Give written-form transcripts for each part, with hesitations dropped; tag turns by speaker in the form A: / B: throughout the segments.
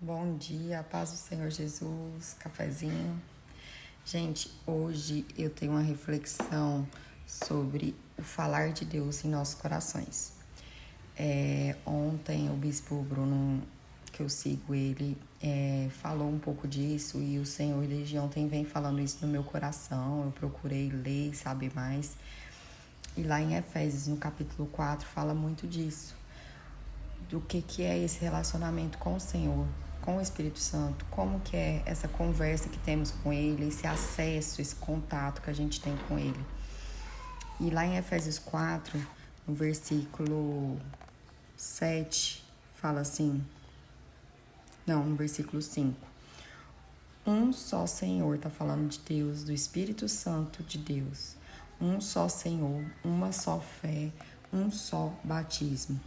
A: Bom dia, paz do Senhor Jesus, cafezinho. Gente, hoje eu tenho uma reflexão sobre o falar de Deus em nossos corações. Ontem o Bispo Bruno, que eu sigo ele, falou um pouco disso e o Senhor desde ontem vem falando isso no meu coração. Eu procurei ler e saber mais. E lá em Efésios, no capítulo 4, fala muito disso. Do que é esse relacionamento com o Senhor, com o Espírito Santo, como que é essa conversa que temos com Ele, esse acesso, esse contato que a gente tem com Ele. E lá em Efésios 4, no versículo 7, fala assim, no versículo 5, um só Senhor, tá falando de Deus, do Espírito Santo de Deus, um só Senhor, uma só fé, um só batismo.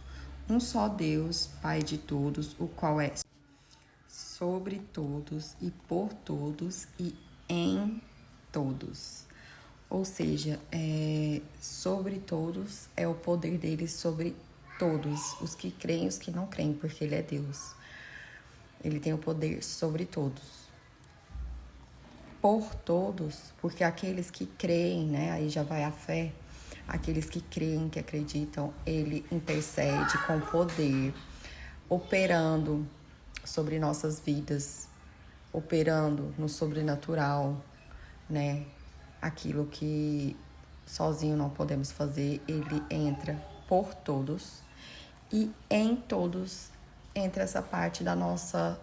A: Um só Deus, Pai de todos, o qual é sobre todos e por todos e em todos. Ou seja, sobre todos é o poder dele sobre todos, os que creem e os que não creem, porque ele é Deus. Ele tem o poder sobre todos. Por todos, porque aqueles que creem, né? Aí já vai a fé. Aqueles que creem, que acreditam, ele intercede com poder, operando sobre nossas vidas, operando no sobrenatural, né? Aquilo que sozinho não podemos fazer, ele entra por todos e em todos entra essa parte da nossa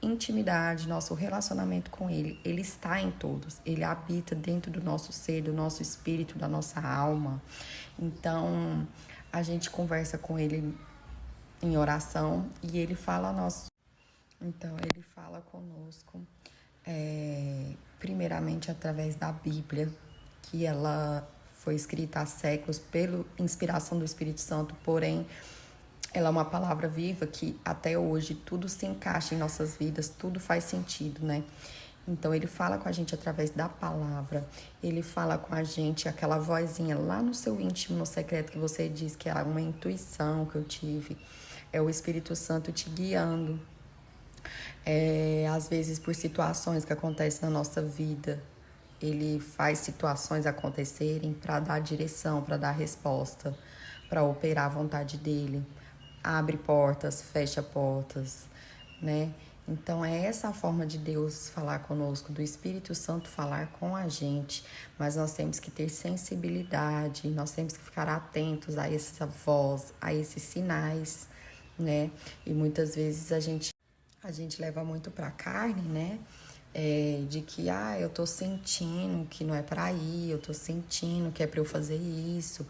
A: intimidade, nosso relacionamento com ele. Ele está em todos, ele habita dentro do nosso ser, do nosso espírito, da nossa alma. Então, a gente conversa com ele em oração e ele fala a nós. Então, ele fala conosco, primeiramente através da Bíblia, que ela foi escrita há séculos pela inspiração do Espírito Santo, porém, ela é uma palavra viva que até hoje tudo se encaixa em nossas vidas, tudo faz sentido, né? Então, ele fala com a gente através da palavra, ele fala com a gente aquela vozinha lá no seu íntimo, no secreto, que você diz que é uma intuição que eu tive, é o Espírito Santo te guiando, às vezes por situações que acontecem na nossa vida, ele faz situações acontecerem para dar direção, para dar resposta, para operar a vontade dele. Abre portas, fecha portas, né? Então é essa a forma de Deus falar conosco, do Espírito Santo falar com a gente, mas nós temos que ter sensibilidade, nós temos que ficar atentos a essa voz, a esses sinais, né? E muitas vezes a gente leva muito pra carne, né? De que, eu tô sentindo que não é pra ir, eu tô sentindo que é pra eu fazer isso.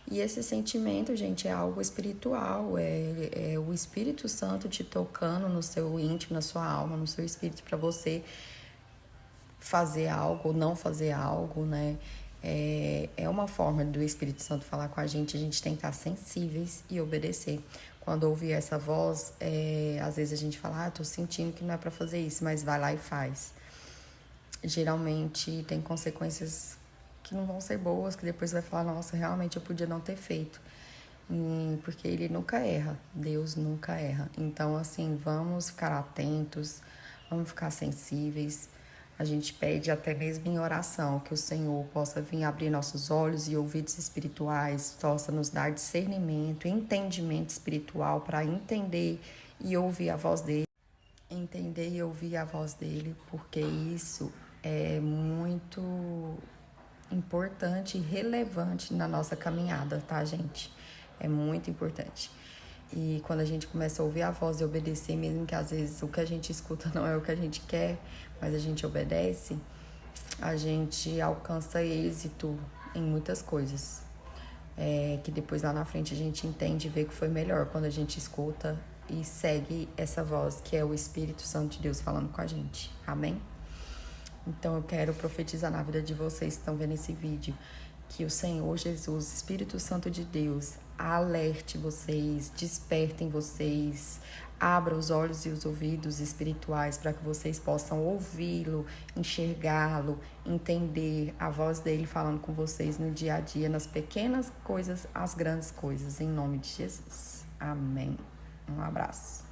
A: E esse sentimento, gente, é algo espiritual, é o Espírito Santo te tocando no seu íntimo, na sua alma, no seu espírito, pra você fazer algo ou não fazer algo, né? É uma forma do Espírito Santo falar com a gente tem que estar sensíveis e obedecer. Quando ouvir essa voz, às vezes a gente fala, tô sentindo que não é pra fazer isso, mas vai lá e faz. Geralmente tem consequências que não vão ser boas, que depois vai falar, nossa, realmente eu podia não ter feito. Porque ele nunca erra, Deus nunca erra. Então, assim, vamos ficar atentos, vamos ficar sensíveis. A gente pede até mesmo em oração que o Senhor possa vir abrir nossos olhos e ouvidos espirituais, possa nos dar discernimento, entendimento espiritual para entender e ouvir a voz dele. Entender e ouvir a voz dele, porque isso é muito importante e relevante na nossa caminhada, tá, gente? É muito importante. E quando a gente começa a ouvir a voz e obedecer, mesmo que às vezes o que a gente escuta não é o que a gente quer, mas a gente obedece, a gente alcança êxito em muitas coisas. Que depois lá na frente a gente entende e vê que foi melhor quando a gente escuta e segue essa voz, que é o Espírito Santo de Deus falando com a gente. Amém? Então eu quero profetizar na vida de vocês que estão vendo esse vídeo, que o Senhor Jesus, Espírito Santo de Deus, alerte vocês, despertem vocês, abra os olhos e os ouvidos espirituais para que vocês possam ouvi-lo, enxergá-lo, entender a voz dele falando com vocês no dia a dia, nas pequenas coisas, as grandes coisas, em nome de Jesus. Amém. Um abraço.